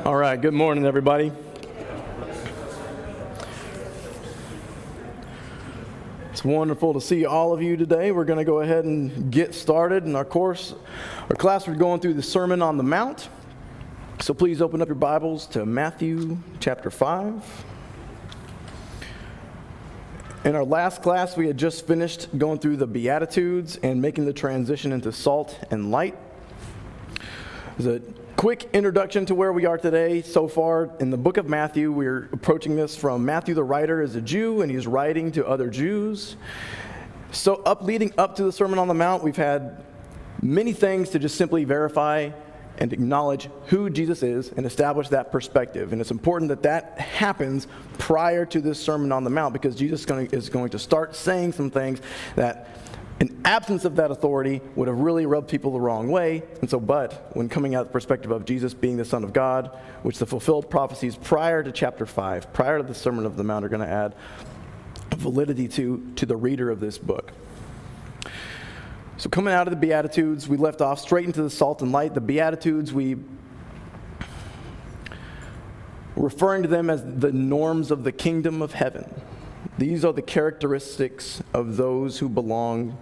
All right, good morning, everybody. It's wonderful to see all of you today. We're going to go ahead and get started in our course. Our class, we're going through the Sermon on the Mount. So please open up your Bibles to Matthew chapter 5. In our last class, we had just finished going through the Beatitudes and making the transition into salt and light. There's a quick introduction to where we are today. So far in the book of Matthew, we're approaching this from Matthew the writer is a Jew, and he's writing to other Jews. So leading up to the Sermon on the Mount, we've had many things to just simply verify and acknowledge who Jesus is and establish that perspective. And it's important that that happens prior to this Sermon on the Mount, because Jesus is going to start saying some things that in absence of that authority would have really rubbed people the wrong way. And so, but when coming out the perspective of Jesus being the Son of God, which the fulfilled prophecies prior to chapter 5, prior to the Sermon of the Mount, are going to add validity to the reader of this book. So coming out of the Beatitudes, we left off straight into the salt and light. The Beatitudes, we referring to them as the norms of the kingdom of heaven. These are the characteristics of those who belong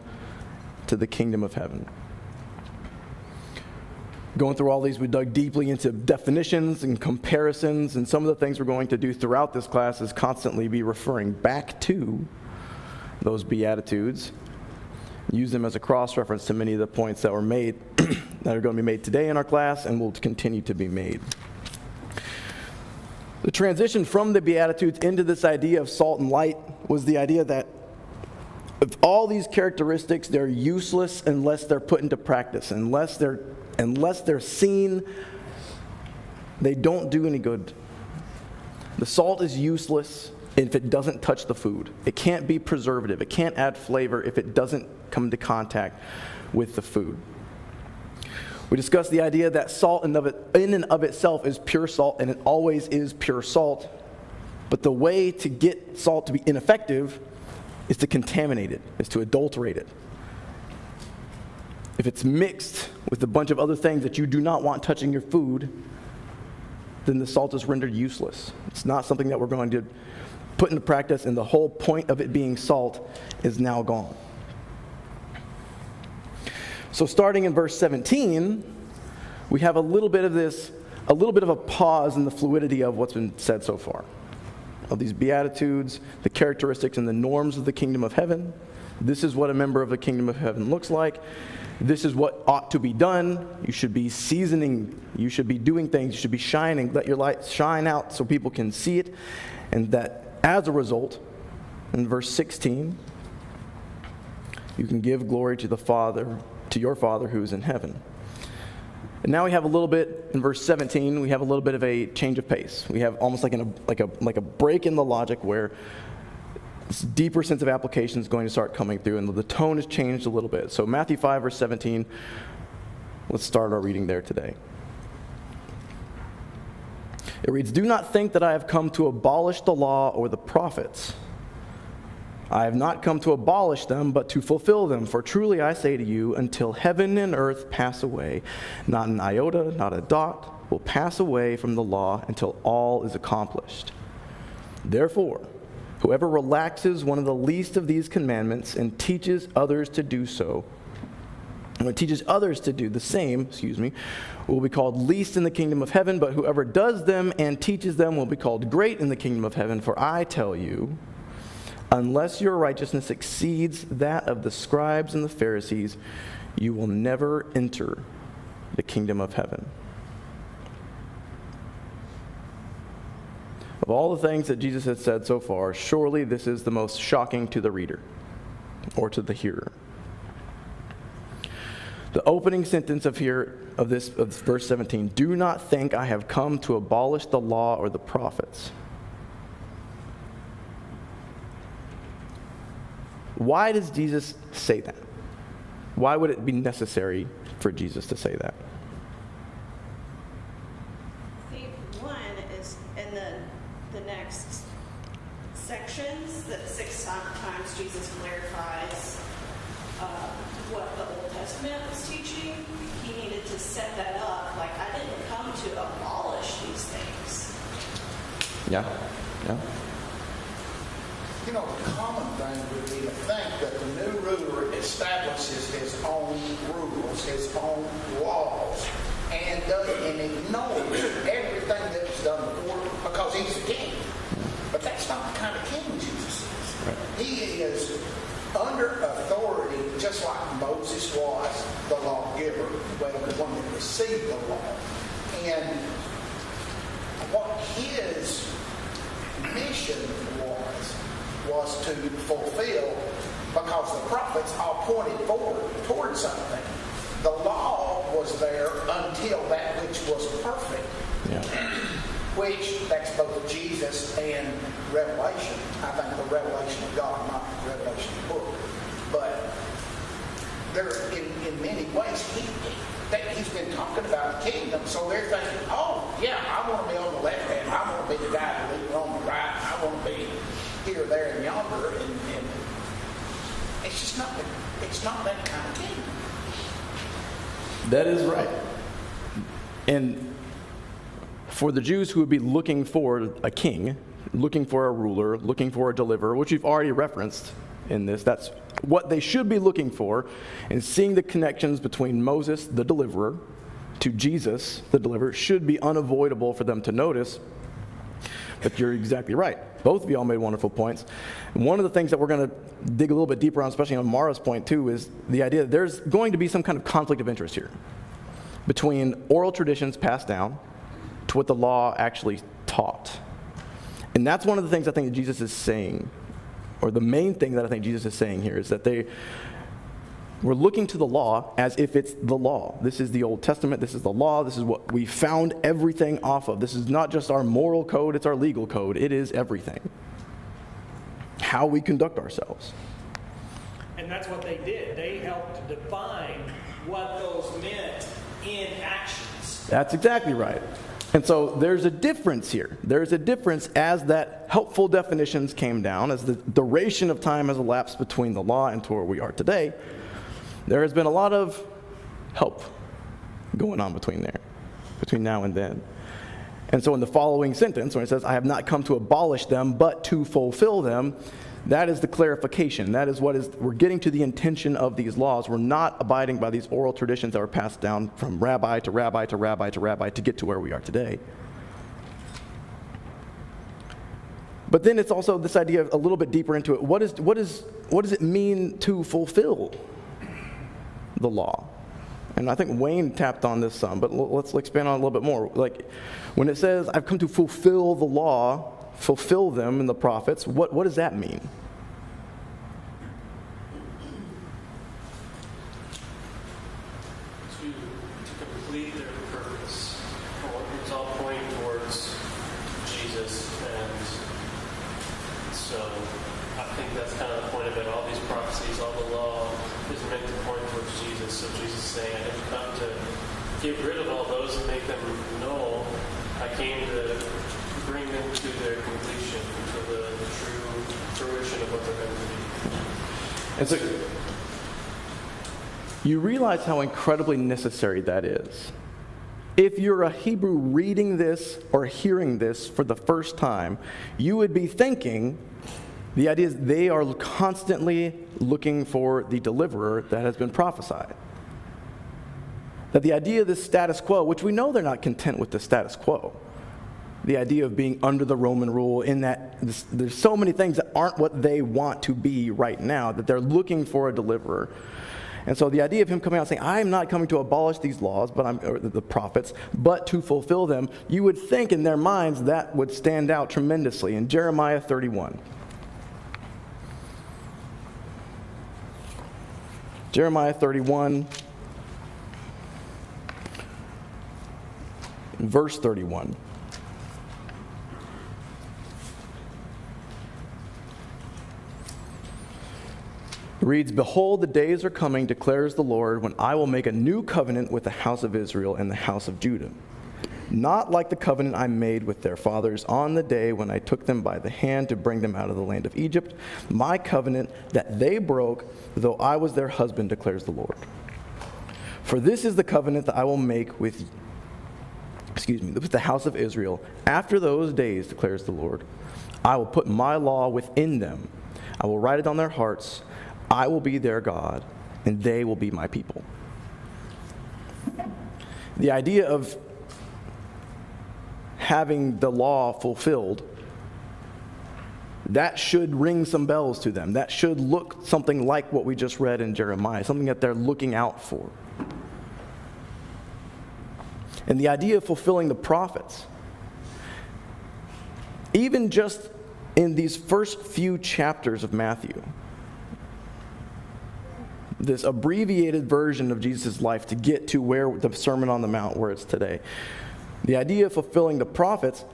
to the kingdom of heaven. Going through all these, we dug deeply into definitions and comparisons, and some of the things we're going to do throughout this class is constantly be referring back to those Beatitudes. Use them as a cross-reference to many of the points that were made, that are going to be made today in our class and will continue to be made. The transition from the Beatitudes into this idea of salt and light was the idea that of all these characteristics, they're useless unless they're put into practice. Unless they're seen, they don't do any good. The salt is useless if it doesn't touch the food. It can't be preservative. It can't add flavor if it doesn't come into contact with the food. We discussed the idea that salt in and of itself is pure salt, and it always is pure salt. But the way to get salt to be ineffective is to contaminate it, is to adulterate it. If it's mixed with a bunch of other things that you do not want touching your food, then the salt is rendered useless. It's not something that we're going to put into practice, and the whole point of it being salt is now gone. So starting in verse 17, we have a little bit of a pause in the fluidity of what's been said so far. Of these Beatitudes, the characteristics and the norms of the kingdom of heaven. This is what a member of the kingdom of heaven looks like. This is what ought to be done. You should be seasoning. You should be doing things. You should be shining. Let your light shine out so people can see it. And that as a result, in verse 16, you can give glory to the Father, to your Father who is in heaven. And now we have a little bit, in verse 17, we have a little bit of a change of pace. We have almost like a break in the logic where this deeper sense of application is going to start coming through, and the tone has changed a little bit. So Matthew 5, verse 17, let's start our reading there today. It reads, "Do not think that I have come to abolish the law or the prophets. I have not come to abolish them, but to fulfill them. For truly I say to you, until heaven and earth pass away, not an iota, not a dot, will pass away from the law until all is accomplished. Therefore, whoever relaxes one of the least of these commandments and teaches others to do so, and teaches others to do the same, will be called least in the kingdom of heaven, but whoever does them and teaches them will be called great in the kingdom of heaven. For I tell you, unless your righteousness exceeds that of the scribes and the Pharisees, you will never enter the kingdom of heaven." Of all the things that Jesus has said so far, surely this is the most shocking to the reader or to the hearer. The opening sentence of verse 17, "Do not think I have come to abolish the law or the prophets." Why does Jesus say that? Why would it be necessary for Jesus to say that? I think one is in the next sections that 6 times Jesus clarifies what the Old Testament was teaching. He needed to set that up. Like, I didn't come to abolish these things. Yeah. Yeah. You know, the common thing would be to think that the new ruler establishes his own rules, his own laws, and ignores everything that was done before because he's the king. But that's not the kind of king Jesus is. Right. He is under authority, just like Moses was, the lawgiver, well, the one that received the law. And what his mission was to fulfill, because the prophets all pointed forward toward something. The law was there until that which was perfect, Yeah. which that's both Jesus and Revelation. I think the revelation of God, not the revelation of the book. But there, in many ways, he's been talking about the kingdom, so they're thinking, oh, yeah, I want to be on the left hand, I want to be the guy to lead on the right, I want to be here, there, and yonder, and it's just not that kind of kingdom. That is right. And for the Jews who would be looking for a king, looking for a ruler, looking for a deliverer, which we've already referenced in this, that's what they should be looking for, and seeing the connections between Moses, the deliverer, to Jesus, the deliverer, should be unavoidable for them to notice. But you're exactly right. Both of y'all made wonderful points. And one of the things that we're going to dig a little bit deeper on, especially on Mara's point too, is the idea that there's going to be some kind of conflict of interest here between oral traditions passed down to what the law actually taught. And that's one of the things I think that Jesus is saying, or the main thing that I think Jesus is saying here, is that we're looking to the law as if it's the law. This is the Old Testament. This is the law. This is what we found everything off of. This is not just our moral code. It's our legal code. It is everything. How we conduct ourselves. And that's what they did. They helped define what those meant in actions. That's exactly right. And so there's a difference here. There's a difference as that helpful definitions came down, as the duration of time has elapsed between the law and to where we are today. There has been a lot of help going on between now and then. And so in the following sentence, when it says, I have not come to abolish them, but to fulfill them, that is the clarification. That is we're getting to the intention of these laws. We're not abiding by these oral traditions that were passed down from rabbi to rabbi to rabbi to rabbi to get to where we are today. But then it's also this idea of a little bit deeper into it. What does it mean to fulfill the law? And I think Wayne tapped on this some, but let's expand on it a little bit more. Like when it says, I've come to fulfill the law, fulfill them in the prophets, what does that mean? To complete their purpose. It's all pointing towards Jesus, and so I think that's kind of the point of it. All these prophecies, all the law is meant to point towards Jesus. So Jesus is saying, I didn't come to get rid of all those and make them null. I came to bring them to their completion, to the true fruition of what they're going to be. And so you realize how incredibly necessary that is. If you're a Hebrew reading this or hearing this for the first time, you would be thinking, the idea is they are constantly looking for the deliverer that has been prophesied. That the idea of this status quo, which we know they're not content with the status quo, the idea of being under the Roman rule, in that there's so many things that aren't what they want to be right now, that they're looking for a deliverer. And so the idea of him coming out saying, I am not coming to abolish these laws, or the prophets, but to fulfill them, you would think in their minds that would stand out tremendously. In Jeremiah 31. Jeremiah 31, verse 31. It reads, Behold, the days are coming, declares the Lord, when I will make a new covenant with the house of Israel and the house of Judah. Not like the covenant I made with their fathers on the day when I took them by the hand to bring them out of the land of Egypt, my covenant that they broke, though I was their husband, declares the Lord. For this is the covenant that I will make with with the house of Israel. After those days, declares the Lord, I will put my law within them. I will write it on their hearts. I will be their God, and they will be my people. The idea of having the law fulfilled, that should ring some bells to them. That should look something like what we just read in Jeremiah, something that they're looking out for. And the idea of fulfilling the prophets, even just in these first few chapters of Matthew, this abbreviated version of Jesus' life to get to where the Sermon on the Mount, where it's today. The idea of fulfilling the prophets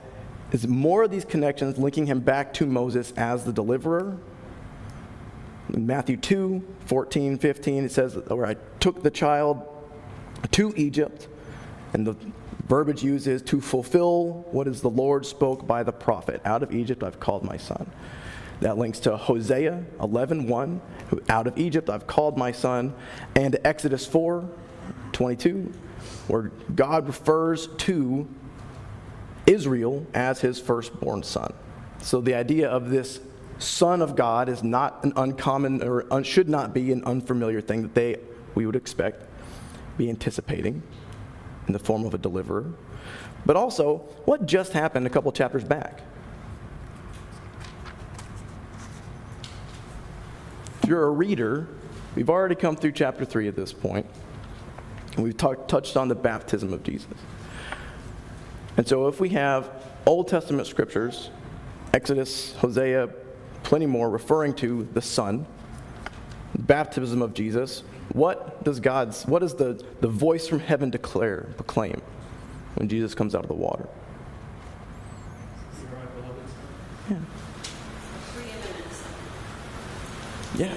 is more of these connections linking him back to Moses as the deliverer. In Matthew 2, 14, 15, it says, where I took the child to Egypt, and the verbiage used is to fulfill what is the Lord spoke by the prophet. Out of Egypt I've called my son. That links to Hosea 11:1, who out of Egypt I've called my son, and Exodus 4:22, where God refers to Israel as his firstborn son. So the idea of this son of God is not an uncommon, or should not be an unfamiliar thing that we would expect, be anticipating in the form of a deliverer. But also, what just happened a couple chapters back? If you're a reader, we've already come through chapter 3 at this point, and we've touched on the baptism of Jesus. And so if we have Old Testament scriptures, Exodus, Hosea, plenty more, referring to the Son, baptism of Jesus, what does the voice from heaven proclaim when Jesus comes out of the water? Yeah. Yeah.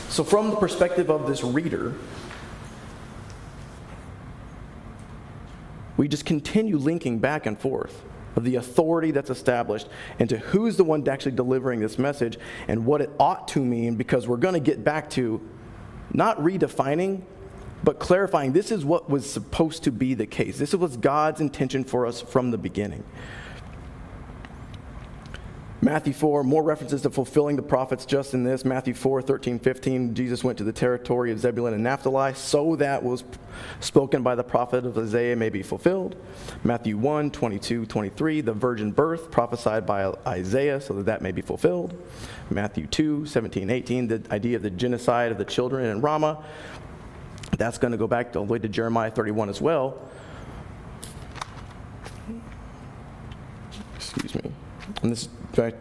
So from the perspective of this reader, we just continue linking back and forth of the authority that's established into who's the one actually delivering this message and what it ought to mean, because we're going to get back to not redefining, but clarifying this is what was supposed to be the case. This was God's intention for us from the beginning. Matthew 4, more references to fulfilling the prophets just in this. Matthew 4, 13, 15, Jesus went to the territory of Zebulun and Naphtali, so that was spoken by the prophet of Isaiah may be fulfilled. Matthew 1, 22, 23, the virgin birth prophesied by Isaiah, so that may be fulfilled. Matthew 2, 17, 18, the idea of the genocide of the children in Ramah. That's going to go back all the way to Jeremiah 31 as well. Excuse me. And this is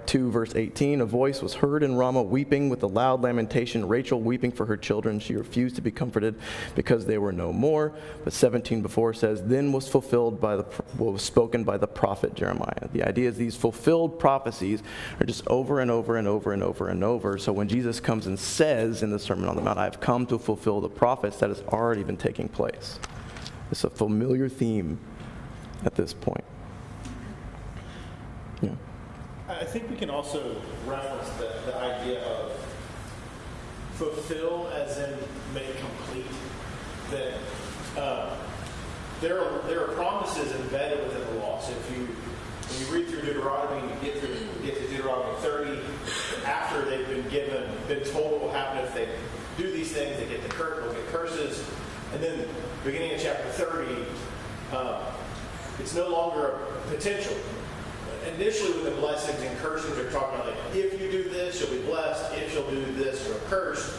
2 verse 18, a voice was heard in Ramah weeping with a loud lamentation, Rachel weeping for her children. She refused to be comforted because they were no more. But 17 before says, then was fulfilled by what was spoken by the prophet Jeremiah. The idea is these fulfilled prophecies are just over and over and over and over and over. So when Jesus comes and says in the Sermon on the Mount, I've come to fulfill the prophets, that has already been taking place. It's a familiar theme at this point. Yeah. I think we can also reference the idea of fulfill as in make complete. That there are promises embedded within the law. So when you read through Deuteronomy, you get to Deuteronomy 30, after they've been told what will happen if they do these things, they'll get curses. And then beginning of chapter 30, it's no longer a potential. Initially with the blessings and cursings, they're talking about like, if you do this, you'll be blessed. If you'll do this, you're cursed.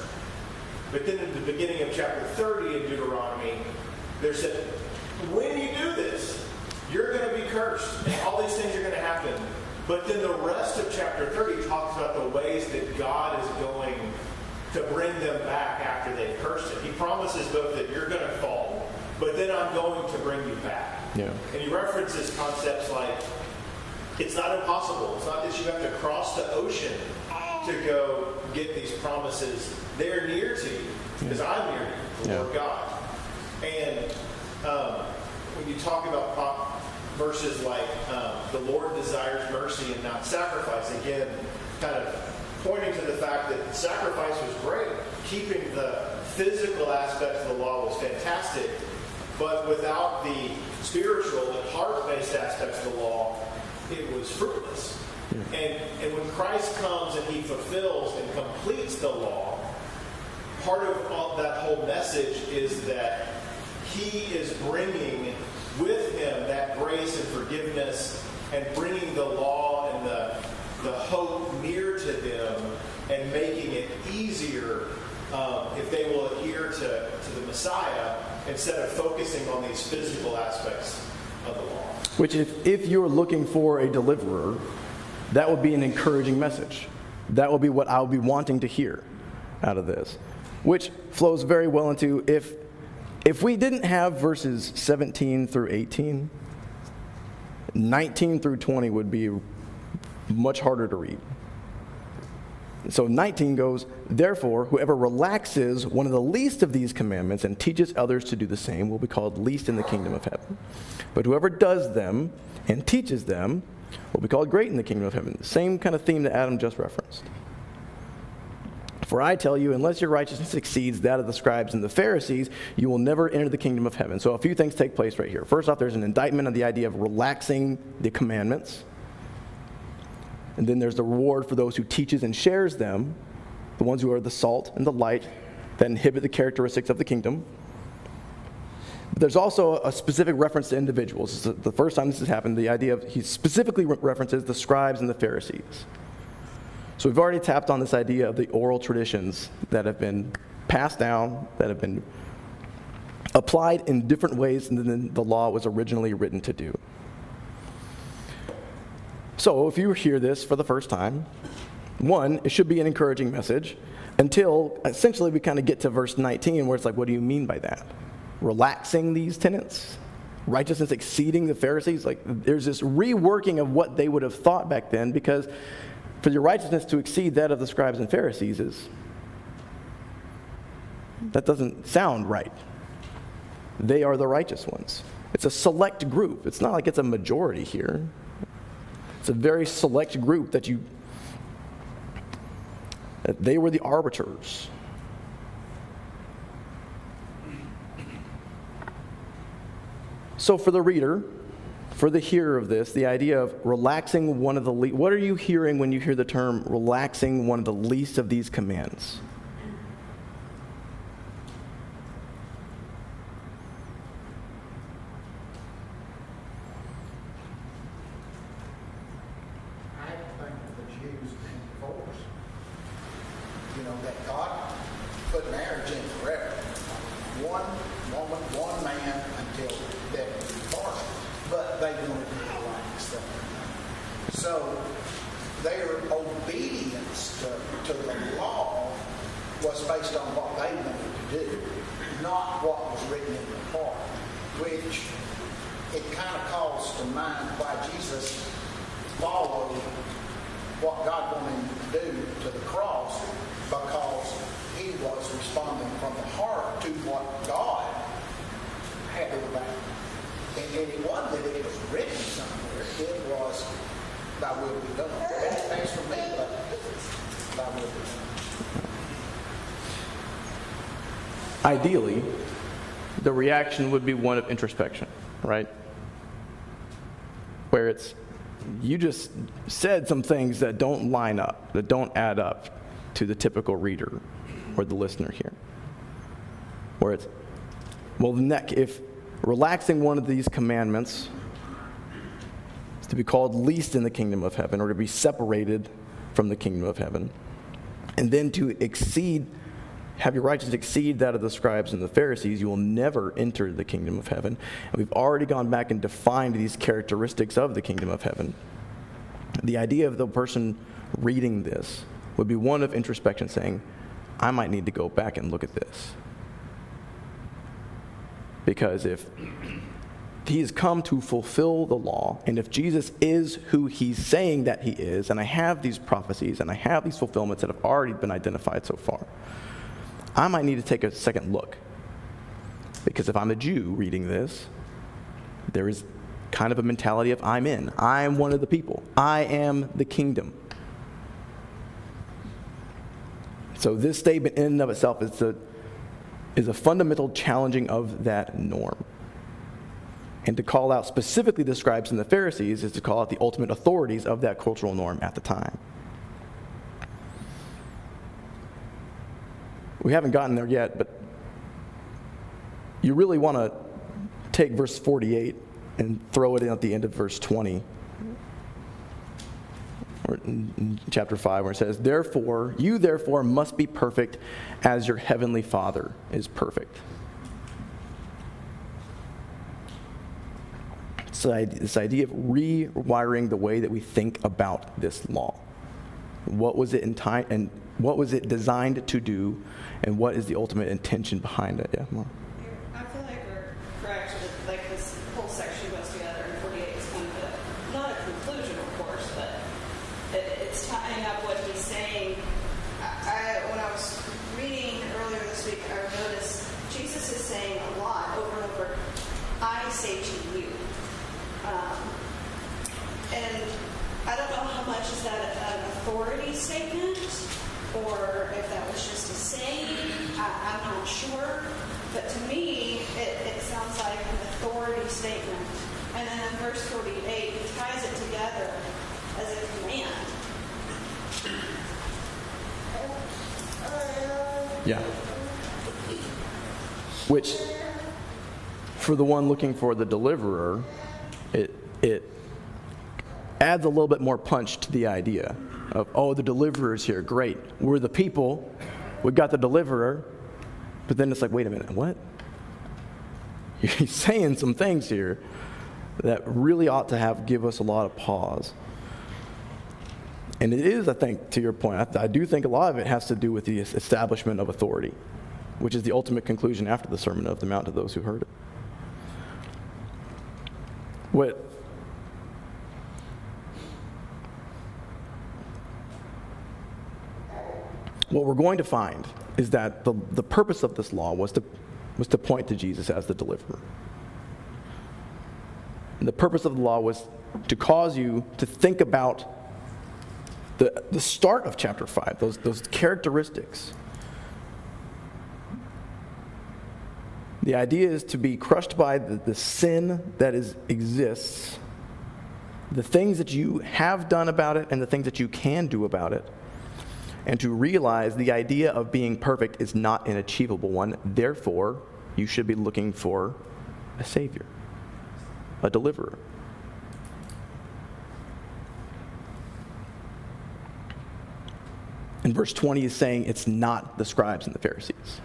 But then at the beginning of chapter 30 in Deuteronomy, they said, when you do this, you're going to be cursed. And all these things are going to happen. But then the rest of chapter 30 talks about the ways that God is going to bring them back after they've cursed it. He promises both that you're going to fall, but then I'm going to bring you back. Yeah. And he references concepts like, it's not impossible. It's not that you have to cross the ocean to go get these promises. They're near to you because I'm near you, the Lord God. And when you talk about verses like the Lord desires mercy and not sacrifice, again, kind of pointing to the fact that sacrifice was great. Keeping the physical aspects of the law was fantastic. But without the spiritual and heart-based aspects of the law, it was fruitless. And when Christ comes and he fulfills and completes the law, part of that whole message is that he is bringing with him that grace and forgiveness and bringing the law and the hope near to them and making it easier if they will adhere to the Messiah instead of focusing on these physical aspects of the law. Which if you're looking for a deliverer, that would be an encouraging message. That would be what I would be wanting to hear out of this. Which flows very well into if we didn't have verses 17 through 18, 19 through 20 would be much harder to read. So 19 goes, therefore, whoever relaxes one of the least of these commandments and teaches others to do the same will be called least in the kingdom of heaven. But whoever does them and teaches them will be called great in the kingdom of heaven. Same kind of theme that Adam just referenced. For I tell you, unless your righteousness exceeds that of the scribes and the Pharisees, you will never enter the kingdom of heaven. So a few things take place right here. First off, there's an indictment of the idea of relaxing the commandments. And then there's the reward for those who teaches and shares them, the ones who are the salt and the light that inhibit the characteristics of the kingdom. But there's also a specific reference to individuals. This is the first time this has happened, the idea of, he specifically references the scribes and the Pharisees. So we've already tapped on this idea of the oral traditions that have been passed down, that have been applied in different ways than the law was originally written to do. So if you hear this for the first time, one, it should be an encouraging message until essentially we kind of get to verse 19 where it's like, what do you mean by that? Relaxing these tenets? Righteousness exceeding the Pharisees? Like there's this reworking of what they would have thought back then, because for your righteousness to exceed that of the scribes and Pharisees that doesn't sound right. They are the righteous ones. It's a select group. It's not like it's a majority here. It's a very select group that they were the arbiters. So for the reader, for the hearer of this, the idea of relaxing one of the least, what are you hearing when you hear the term relaxing one of the least of these commands? I think the Jews and divorce. You know, that God put marriage in forever. One woman, one man until death was divorced. But they wanted to relax them. So their obedience to the law was based on what they wanted to do, not what was written in the heart, which it kind of calls to mind why Jesus followed what God wanted him to do to the cross, because he was responding from the heart to what God had ordained. And it wasn't that it was written somewhere, it was, thy will be done. And it makes for me, but thy will be done. Ideally, the reaction would be one of introspection, right? Where it's, you just said some things that don't line up, that don't add up to the typical reader or the listener here. Where it's, well, if relaxing one of these commandments is to be called least in the kingdom of heaven, or to be separated from the kingdom of heaven, and then to have your righteousness exceed that of the scribes and the Pharisees, you will never enter the kingdom of heaven. And we've already gone back and defined these characteristics of the kingdom of heaven. The idea of the person reading this would be one of introspection, saying, I might need to go back and look at this. Because if he has come to fulfill the law, and if Jesus is who he's saying that he is, and I have these prophecies, and I have these fulfillments that have already been identified so far, I might need to take a second look. Because if I'm a Jew reading this, there is kind of a mentality of I'm in. I'm one of the people. I am the kingdom. So this statement in and of itself is a fundamental challenging of that norm. And to call out specifically the scribes and the Pharisees is to call out the ultimate authorities of that cultural norm at the time. We haven't gotten there yet, but you really want to take verse 48 and throw it in at the end of verse 20. Or in chapter 5, where it says, "Therefore, you therefore must be perfect as your heavenly Father is perfect." So this idea of rewiring the way that we think about this law. What was it and what was it designed to do, and what is the ultimate intention behind it? Yeah, Mom. I feel like we're correct that like this whole section goes together, and 48 is kind of not a conclusion, of course, but it's tying up what he's saying. When I was reading earlier this week, I noticed Jesus is saying a lot over and over, "I say to you." And I don't know how much is that an authority statement, or if that was just a saying. I'm not sure. But to me, it sounds like an authority statement. And then in verse 48, he ties it together as a command. Yeah. Which, for the one looking for the deliverer, it adds a little bit more punch to the idea of, oh, the deliverer's here, great. We're the people, we got the deliverer, but then it's like, wait a minute, what? He's saying some things here that really ought to give us a lot of pause. And it is, I think, to your point, I do think a lot of it has to do with the establishment of authority, which is the ultimate conclusion after the Sermon of the Mount to those who heard it. What we're going to find is that the purpose of this law was to point to Jesus as the deliverer. And the purpose of the law was to cause you to think about the start of chapter 5, those characteristics. The idea is to be crushed by the sin that exists, the things that you have done about it, and the things that you can do about it, and to realize the idea of being perfect is not an achievable one. Therefore, you should be looking for a Savior, a deliverer. And verse 20 is saying it's not the scribes and the Pharisees.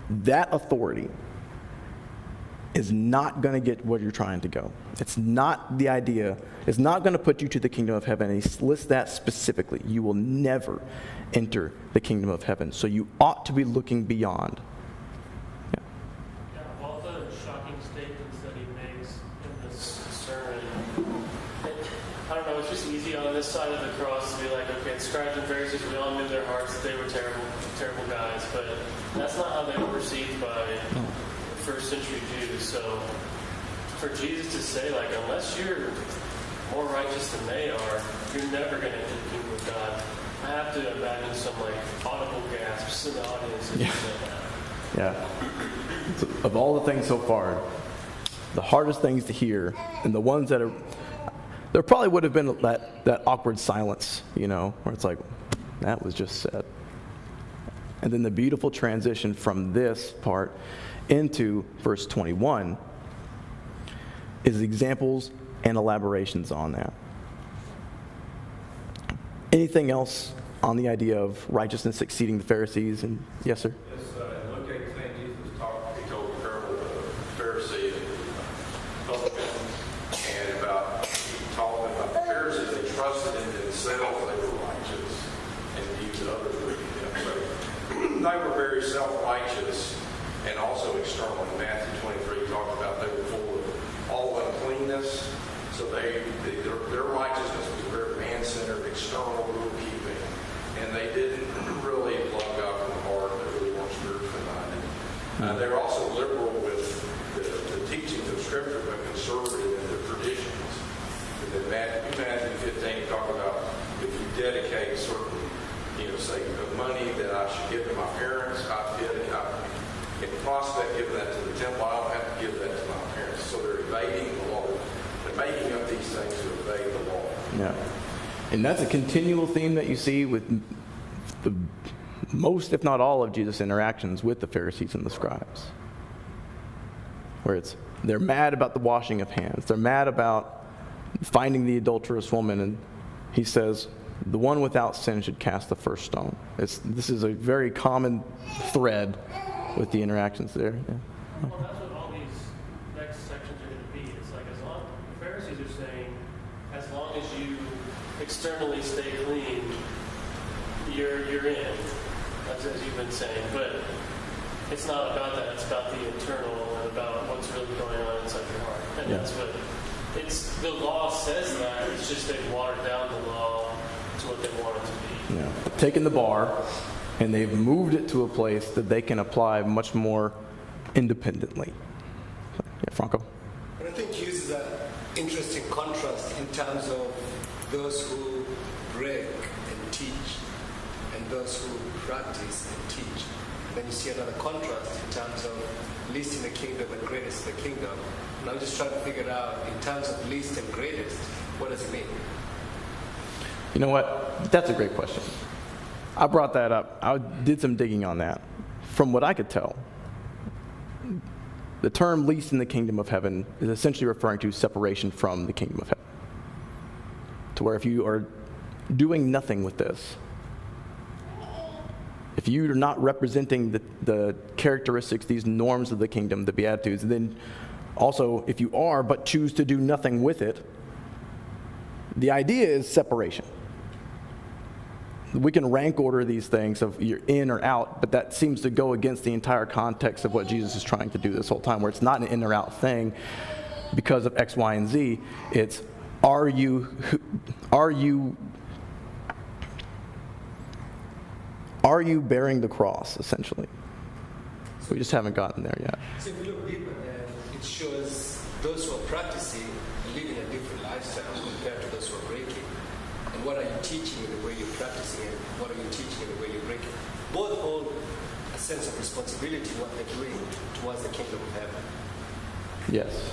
That authority is not going to get where you're trying to go. It's not the idea. It's not going to put you to the kingdom of heaven. And he lists that specifically. You will never enter the kingdom of heaven. So you ought to be looking beyond. Yeah. Yeah, all the shocking statements that he makes in this sermon, I don't know, it's just easy on this side of the cross to be like, okay, the scribes and Pharisees, we all knew in their hearts that they were terrible, terrible guys, but that's not how they were perceived by first century Jews. So for Jesus to say, like, unless you're more righteous than they are, you're never going to enter the kingdom of God. I have to imagine some like audible gasps in the audience as you say that. Yeah. So of all the things so far, the hardest things to hear, and the ones that are, there probably would have been that awkward silence, where it's like, that was just said. And then the beautiful transition from this part into verse 21 is examples and elaborations on that. Anything else on the idea of righteousness exceeding the Pharisees? And yes, sir. Yes, in Luke 18, Jesus he told the parable of the Pharisee and publican, and he taught them about the Pharisees. They trusted in themselves they were righteous, and viewed others with them. So they were very self-righteous and also external. In Matthew 23, he talked about they were full of all uncleanness. So their righteousness was very man-centered, external rule-keeping, and they didn't really love God from the heart. They really weren't spiritually minded. They were also liberal with the teachings of Scripture, but conservative in their traditions. And then Matthew 15 talked about if you dedicate certain, say, money that I should give to my parents, in prospect giving that to the temple, I don't have to give that to my parents. So they're evading the law. They're making up these things to evade the law. Yeah. And that's a continual theme that you see with the most, if not all, of Jesus' interactions with the Pharisees and the scribes. Where they're mad about the washing of hands. They're mad about finding the adulterous woman, and he says, the one without sin should cast the first stone. This is a very common thread with the interactions there. Yeah. Well, that's what all these next sections are going to be. It's like the Pharisees are saying, as long as you externally stay clean, you're in, as you've been saying. But it's not about that. It's about the internal and about what's really going on inside your heart. And that's what the law says that. It's just they've watered down the law to what they want it to be. Yeah. Taken the bar, and they've moved it to a place that they can apply much more independently. Yeah, Franco? But I think uses an interesting contrast in terms of those who break and teach and those who practice and teach. Then you see another contrast in terms of least in the kingdom and greatest in the kingdom. And I'm just trying to figure out, in terms of least and greatest, what does it mean? You know what? That's a great question. I brought that up. I did some digging on that. From what I could tell, the term least in the kingdom of heaven is essentially referring to separation from the kingdom of heaven. To where if you are doing nothing with this, if you are not representing the characteristics, these norms of the kingdom, the Beatitudes, then also if you are but choose to do nothing with it, the idea is separation. We can rank order these things of you're in or out, but that seems to go against the entire context of what Jesus is trying to do this whole time, where it's not an in or out thing because of X, Y, and Z. It's are you bearing the cross, essentially? We just haven't gotten there yet. So if you look deeper there, it shows those who are practicing are living a different lifestyle compared to those who are breaking. And what are you teaching in the way you're practicing it? What are you teaching in the way you're breaking? Both hold a sense of responsibility in what they're doing towards the kingdom of heaven. Yes.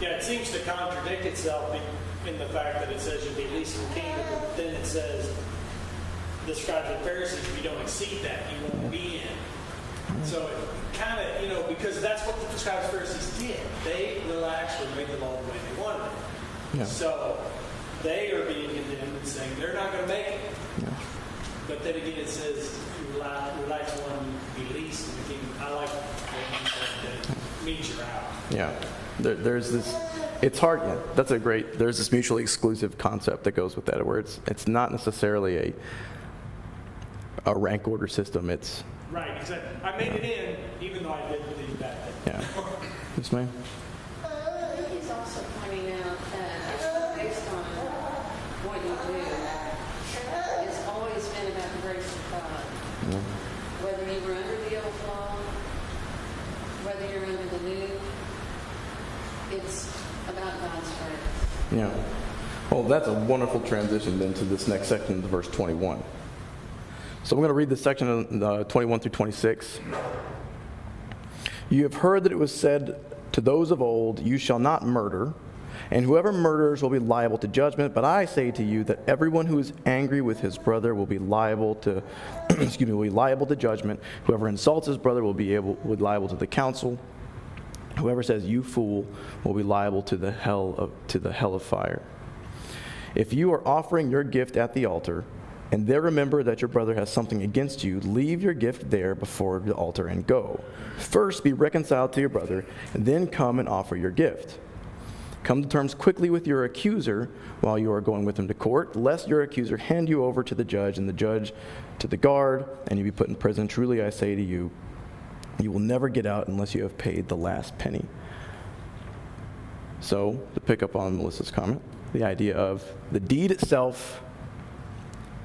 Yeah, it seems to contradict itself in the fact that it says you'll be least in the kingdom, but then it says the scribes and Pharisees, if you don't exceed that, you won't be in. So it kind of, because that's what the scribes and Pharisees did. They relaxed or made the law the way they wanted it. Yeah. So they are being condemned and saying they're not going to make it. Yeah. But then again, it says relax one, be least in the kingdom. I like what you said, that it means you're out. Yeah. There's this, it's hard, yeah, that's a great, there's this mutually exclusive concept that goes with that, where it's not necessarily a rank order system, it's... Right, exactly. I made it in, even though I didn't do that. Yeah. Yes, ma'am? He's also pointing out that based on what you do, it's always been about the grace of God. Yeah. Whether you were under the old law, whether you're under the new, it's about God's grace. Yeah. Well, that's a wonderful transition then to this next section, to verse 21. So I'm going to read this section 21 through 26. You have heard that it was said to those of old, you shall not murder, and whoever murders will be liable to judgment. But I say to you that everyone who is angry with his brother will be liable to, will be liable to judgment. Whoever insults his brother will be liable to the council. Whoever says you fool will be liable to the hell of fire. If you are offering your gift at the altar, and there remember that your brother has something against you, leave your gift there before the altar and go. First be reconciled to your brother, and then come and offer your gift. Come to terms quickly with your accuser while you are going with him to court, lest your accuser hand you over to the judge, and the judge to the guard, and you be put in prison. Truly I say to you, you will never get out unless you have paid the last penny. So, to pick up on Melissa's comment, the idea of the deed itself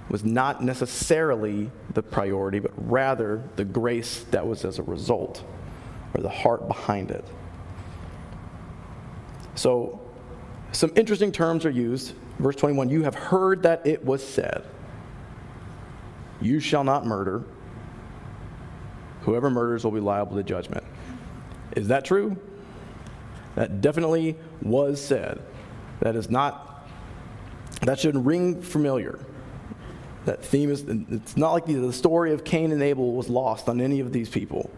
was not necessarily the priority, but rather the grace that was as a result, or the heart behind it. So, some interesting terms are used. Verse 21, you have heard that it was said, you shall not murder. Whoever murders will be liable to judgment. Is that true? That definitely was said. That should ring familiar. That theme it's not like the story of Cain and Abel was lost on any of these people.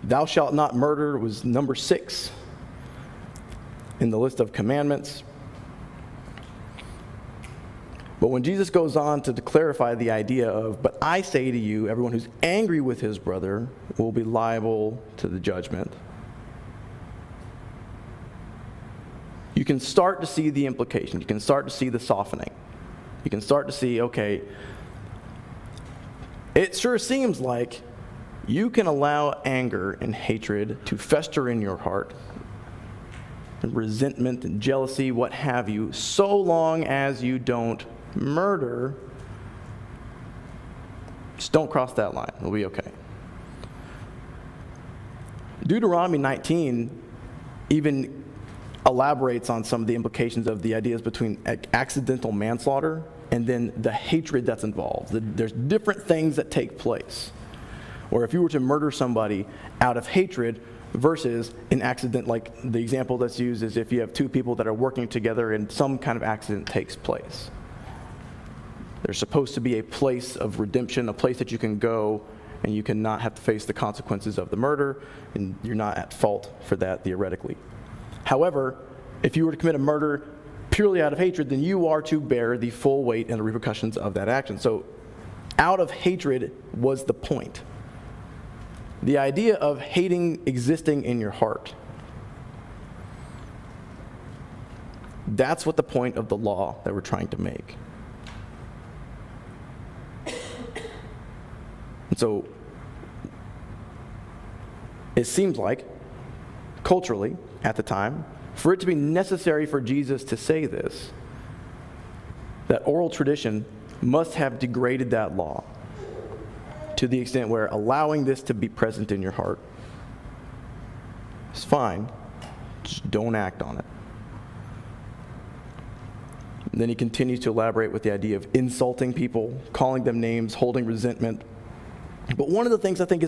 Thou shalt not murder was number 6 in the list of commandments. But when Jesus goes on to clarify the idea of, but I say to you, everyone who's angry with his brother will be liable to the judgment. You can start to see the implication. You can start to see the softening. You can start to see, okay, it sure seems like you can allow anger and hatred to fester in your heart, and resentment and jealousy, what have you, so long as you don't murder. Just don't cross that line. It'll be okay. Deuteronomy 19 even elaborates on some of the implications of the ideas between accidental manslaughter and then the hatred that's involved. There's different things that take place. Or if you were to murder somebody out of hatred versus an accident, like the example that's used is if you have 2 people that are working together and some kind of accident takes place. There's supposed to be a place of redemption, a place that you can go and you cannot have to face the consequences of the murder, and you're not at fault for that theoretically. However, if you were to commit a murder purely out of hatred, then you are to bear the full weight and the repercussions of that action. So out of hatred was the point. The idea of hating existing in your heart. That's what the point of the law that we're trying to make. And so it seems like, culturally, at the time, for it to be necessary for Jesus to say this, that oral tradition must have degraded that law to the extent where allowing this to be present in your heart is fine, just don't act on it. And then he continues to elaborate with the idea of insulting people, calling them names, holding resentment. But one of the things I think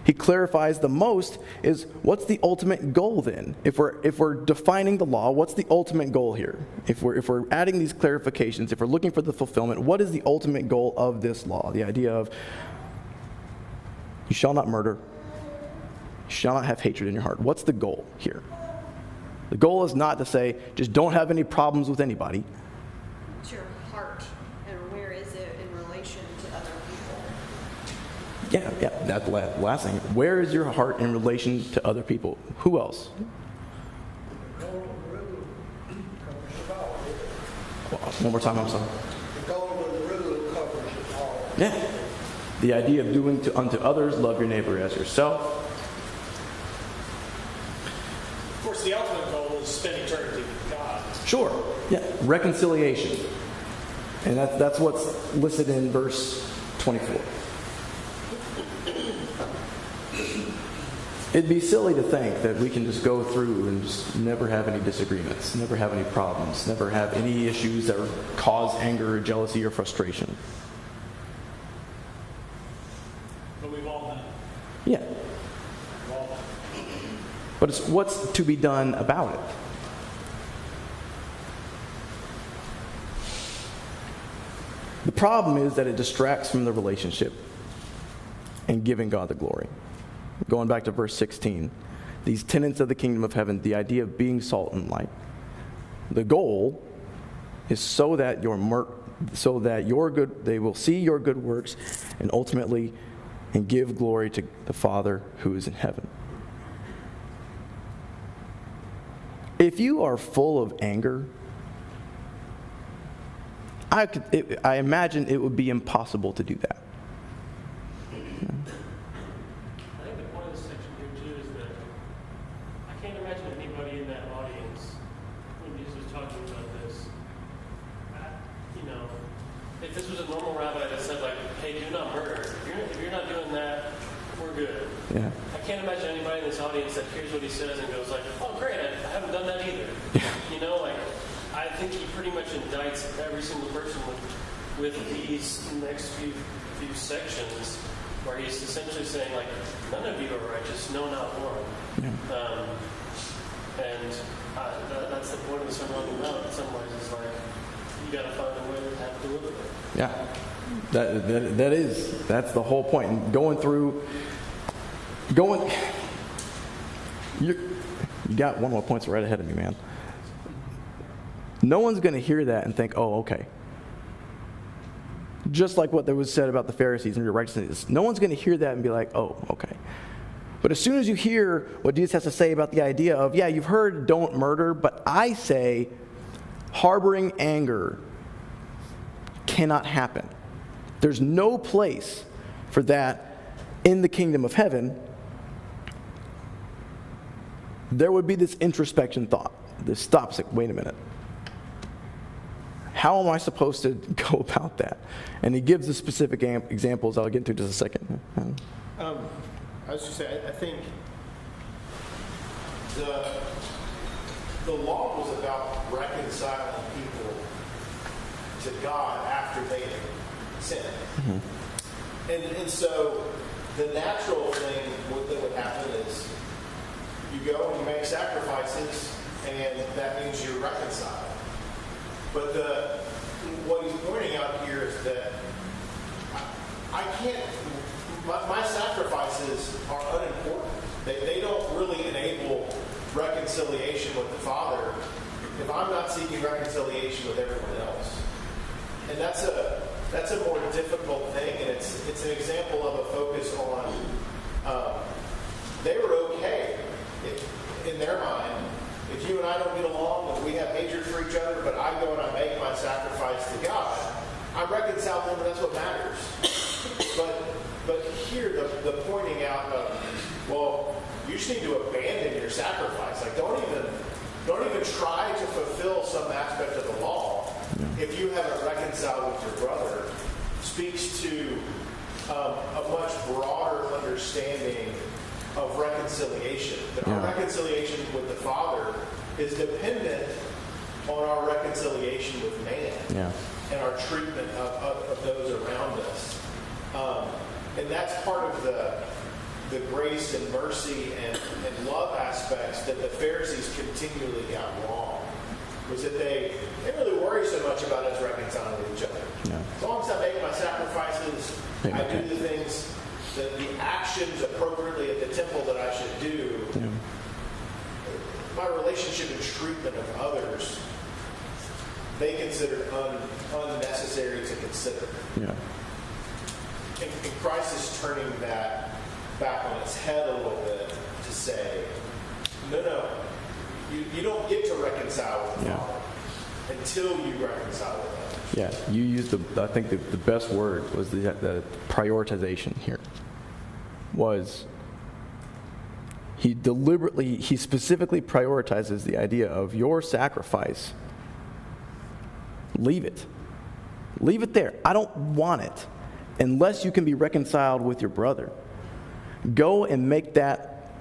he clarifies the most is what's the ultimate goal then? If we're defining the law, what's the ultimate goal here? If we're adding these clarifications, if we're looking for the fulfillment, what is the ultimate goal of this law? The idea of you shall not murder, you shall not have hatred in your heart. What's the goal here? The goal is not to say just don't have any problems with anybody. It's your heart, and where is it in relation to other people? Yeah, that's the last thing. Where is your heart in relation to other people? Who else? One more time, I'm sorry. The golden rule covers it all. Yeah. The idea of doing unto others, love your neighbor as yourself. Of course, the ultimate goal is spend eternity with God. Sure. Yeah. Reconciliation. And that's what's listed in verse 24. It'd be silly to think that we can just go through and just never have any disagreements, never have any problems, never have any issues that cause anger or jealousy or frustration. But we've all done it. Yeah. We've all done it. But it's what's to be done about it. The problem is that it distracts from the relationship and giving God the glory. Going back to verse 16, these tenets of the kingdom of heaven, the idea of being salt and light. The goal is so that your good, they will see your good works and ultimately and give glory to the Father who is in heaven. If you are full of anger, I imagine it would be impossible to do that. I think the point of this section here too is that I can't imagine anybody in that audience when Jesus was talking about this. If this was a normal rabbi that said like, "Hey, do not murder. If you're not doing that, we're good." Yeah. I can't imagine anybody in this audience that hears what he says and goes like, "Oh, great, I haven't done that either." I think he pretty much indicts every single person with these next few sections, where he's essentially saying like, none of you are righteous, no, not one. Yeah. point of the Sermon on the Mount in some ways is like, you got to find a way to have it delivered. Yeah, that's the whole point. And you got one more points right ahead of me, man. No one's going to hear that and think, oh, okay. Just like what there was said about the Pharisees and your righteousness. No one's going to hear that and be like, oh, okay. But as soon as you hear what Jesus has to say about the idea of, yeah, you've heard don't murder, but I say harboring anger cannot happen. There's no place for that in the kingdom of heaven. There would be this introspection thought. This stops like, wait a minute. How am I supposed to go about that? And he gives the specific examples I'll get into in just a second. I was just saying, I think the law was about reconciling people to God after they had sinned. Mm-hmm. And so the natural thing that would happen is you go and you make sacrifices, and that means you're reconciled. But what he's pointing out here is that I can't, my sacrifices are unimportant. They don't really enable reconciliation with the Father if I'm not seeking reconciliation with everyone else. And that's a more difficult thing, and it's an example of a focus on, they were okay in their mind. If you and I don't get along and we have hatred for each other, but I go and I make my sacrifice to God, I reconcile them, and that's what matters. But here, the pointing out of, well, you just need to abandon your sacrifice. Like, don't even try to fulfill some aspect of the law if you haven't reconciled with your brother, speaks to a much broader understanding of reconciliation. That our reconciliation with the Father is dependent on our reconciliation with man and our treatment of those around us. And that's part of the grace and mercy and love aspects that the Pharisees continually got wrong. Was that they didn't really worry so much about us reconciling with each other. Yeah. As long as I make my sacrifices, I do the things, the actions appropriately at the temple that I should do, my relationship and treatment of others, they consider unnecessary to consider. Yeah. And Christ is turning that back on its head a little bit to say, no, you don't get to reconcile with the Father until you reconcile with others. Yeah, you used I think the best word was the prioritization here. Was he specifically prioritizes the idea of your sacrifice. Leave it. Leave it there. I don't want it unless you can be reconciled with your brother. Go and make that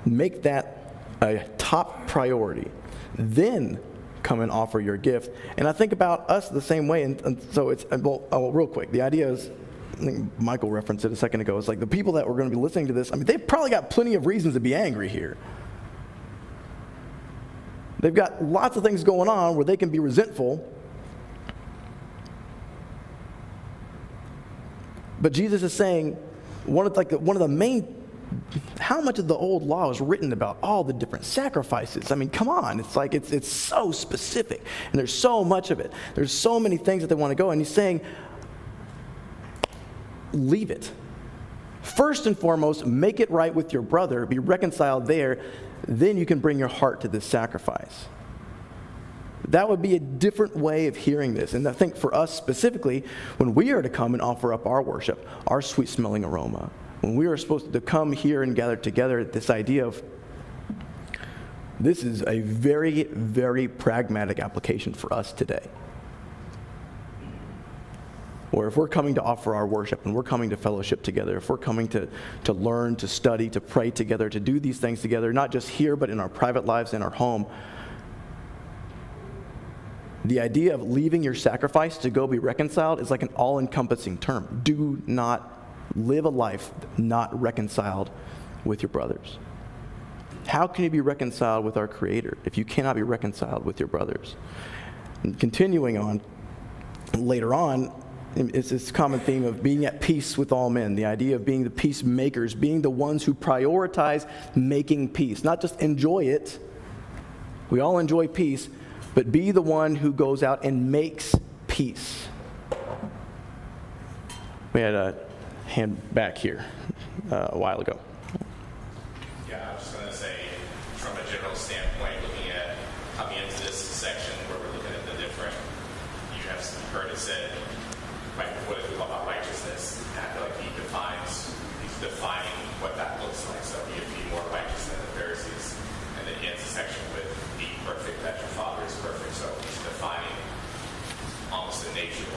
a top priority. Then come and offer your gift. And I think about us the same way. And so it's, real quick, the idea is, I think Michael referenced it a second ago, it's like the people that were going to be listening to this, I mean, they've probably got plenty of reasons to be angry here. They've got lots of things going on where they can be resentful. But Jesus is saying, one of the main, how much of the old law is written about all the different sacrifices? I mean, come on. It's like, it's so specific. And there's so much of it. There's so many things that they want to go. And he's saying, leave it. First and foremost, make it right with your brother. Be reconciled there. Then you can bring your heart to this sacrifice. That would be a different way of hearing this. And I think for us specifically, when we are to come and offer up our worship, our sweet-smelling aroma, when we are supposed to come here and gather together, this idea of this is a very, very pragmatic application for us today. Or if we're coming to offer our worship and we're coming to fellowship together, if we're coming to learn, to study, to pray together, to do these things together, not just here, but in our private lives, in our home, the idea of leaving your sacrifice to go be reconciled is like an all-encompassing term. Do not live a life not reconciled with your brothers. How can you be reconciled with our Creator if you cannot be reconciled with your brothers? And continuing on, later on, it's this common theme of being at peace with all men, the idea of being the peacemakers, being the ones who prioritize making peace, not just enjoy it. We all enjoy peace, but be the one who goes out and makes peace. We had a hand back here a while ago. Yeah, I was just going to say, from a general standpoint, looking at coming into this section where we're looking at the different, you have heard it said, like what we call about righteousness. And I feel like he's defining what that looks like. So he would be more righteous than the Pharisees. And then he ends the section with, be perfect that your Father is perfect. So he's defining almost the nature of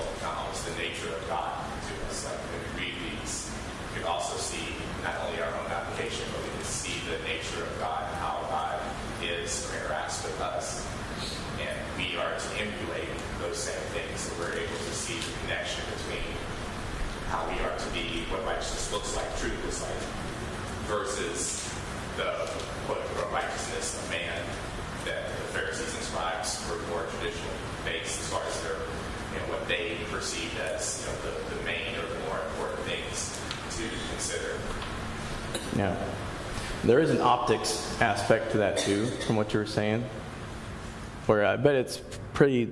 God to us. Like when we read these, we can also see not only our own application, but we can see the nature of God and how God is or interacts with us. And we are to emulate those same things. So we're able to see the connection between how we are to be, what righteousness looks like, truth looks like, versus the quote-unquote righteousness of man that the Pharisees and scribes were more traditionally based as far as their, what they perceived as the main or the more important things to consider. Yeah. There is an optics aspect to that too, from what you were saying, where I bet it's pretty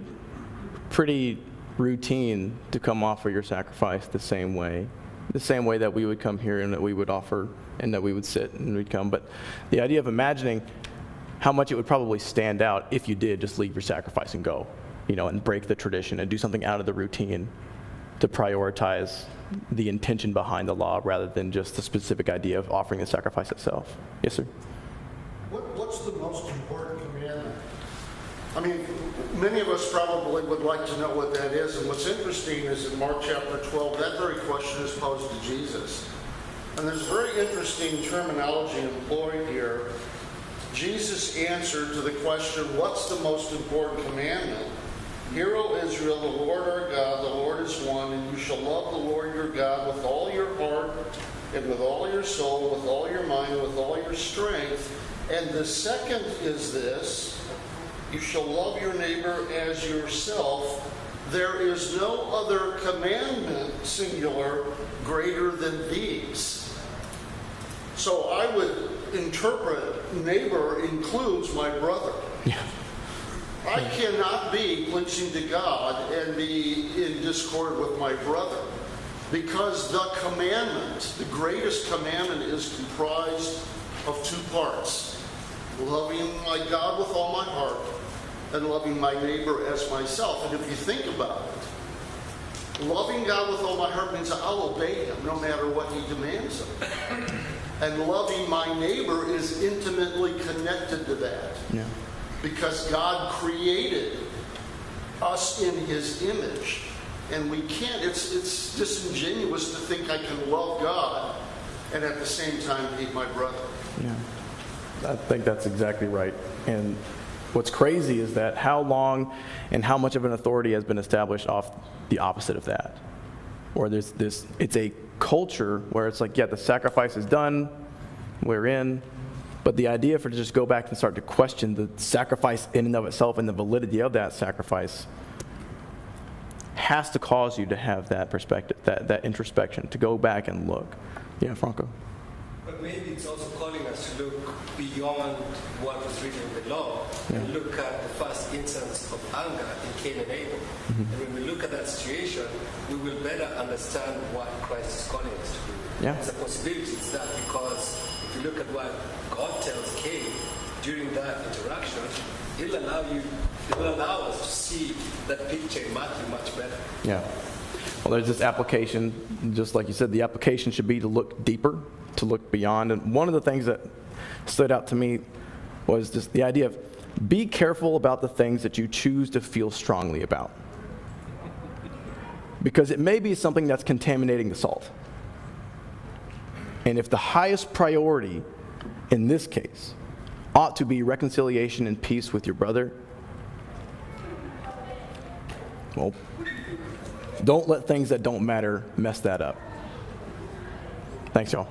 routine to come offer your sacrifice the same way that we would come here and that we would offer and that we would sit and we'd come. But the idea of imagining how much it would probably stand out if you did just leave your sacrifice and go, and break the tradition and do something out of the routine to prioritize the intention behind the law rather than just the specific idea of offering the sacrifice itself. Yes, sir? What's the most important commandment? I mean, many of us probably would like to know what that is. And what's interesting is in Mark chapter 12, that very question is posed to Jesus. And there's very interesting terminology employed here. Jesus answered to the question, what's the most important commandment? Hear, O Israel, the Lord our God, the Lord is one, and you shall love the Lord your God with all your heart, and with all your soul, with all your mind, and with all your strength. And the second is this, you shall love your neighbor as yourself. There is no other commandment, singular, greater than these. So I would interpret neighbor includes my brother. Yeah. I cannot be pleasing to God and be in discord with my brother, because the commandment, the greatest commandment, is comprised of two parts. Loving my God with all my heart and loving my neighbor as myself. And if you think about it, loving God with all my heart means I'll obey him no matter what he demands of me. And loving my neighbor is intimately connected to that. Yeah. Because God created us in his image. And we can't, it's disingenuous to think I can love God and at the same time hate my brother. Yeah. I think that's exactly right. And what's crazy is that how long and how much of an authority has been established off the opposite of that. Or there's this, it's a culture where it's like, yeah, the sacrifice is done, we're in. But the idea for to just go back and start to question the sacrifice in and of itself and the validity of that sacrifice has to cause you to have that perspective, that introspection, to go back and look. Yeah, Franco. But maybe it's also calling us to look beyond what was written in the law and look at the first instance of anger in Cain and Abel. Mm-hmm. And when we look at that situation, we will better understand what Christ is calling us to do. Yeah. It's a possibility, it's that, because if you look at what God tells Cain during that interaction, it'll allow us to see that picture in Matthew much better. Yeah. Well, there's this application, just like you said, the application should be to look deeper, to look beyond. And one of the things that stood out to me was just the idea of be careful about the things that you choose to feel strongly about. Because it may be something that's contaminating the salt. And if the highest priority in this case ought to be reconciliation and peace with your brother, well, don't let things that don't matter mess that up. Thanks, y'all.